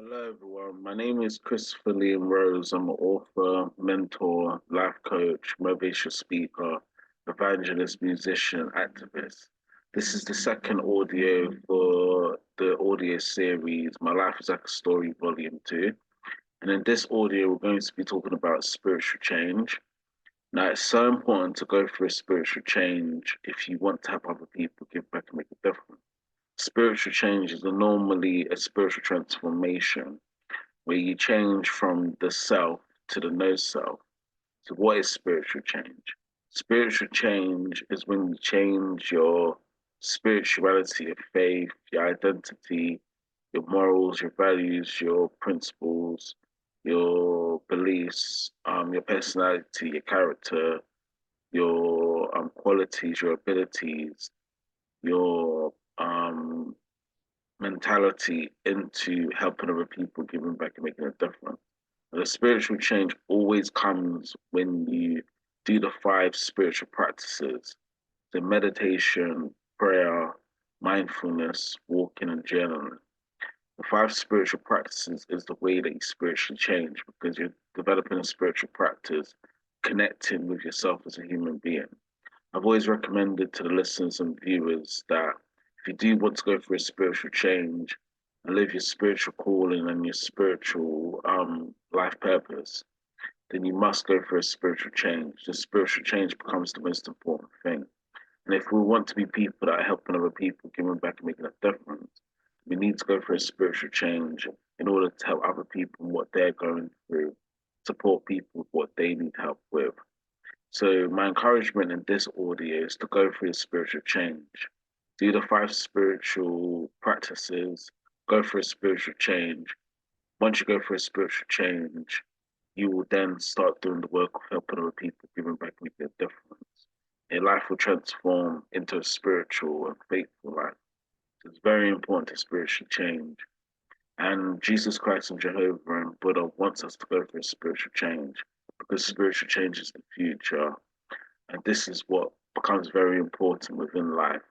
Hello, everyone. My name is Christopher Liam Rose. I'm an author, mentor, life coach, motivational speaker, evangelist, musician, activist. This is the second audio for the audio series, My Life is Like a Story, Volume 2. And in this audio, we're going to be talking about spiritual change. Now, it's so important to go through a spiritual change if you want to help other people give back and make a difference. Spiritual change is normally a spiritual transformation where you change from the self to the no self. So, what is spiritual change? Spiritual change is when you change your spirituality, your faith, your identity, your morals, your values, your principles, your beliefs, your personality, your character, your qualities, your abilities, your mentality into helping other people, giving back and making a difference. The spiritual change always comes when you do the five spiritual practices: the meditation, prayer, mindfulness, walking, and journaling. The five spiritual practices is the way that you spiritually change because you're developing a spiritual practice, connecting with yourself as a human being. I've always recommended to the listeners and viewers that if you do want to go through a spiritual change and live your spiritual calling and your spiritual life purpose, then you must go through a spiritual change. The spiritual change becomes the most important thing. And if we want to be people that are helping other people, giving back and making a difference, we need to go through a spiritual change in order to help other people what they're going through, support people with what they need help with. So my encouragement in this audio is to go through a spiritual change. Do the five spiritual practices, go through a spiritual change. Once you go through a spiritual change, you will then start doing the work of helping other people, giving back, making a difference. Your life will transform into a spiritual and faithful life. So it's very important to spiritually change. And Jesus Christ and Jehovah and Buddha wants us to go through a spiritual change because spiritual change is the future. And this is what becomes very important within life.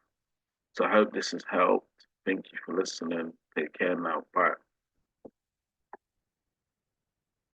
So I hope this has helped. Thank you for listening. Take care now. Bye.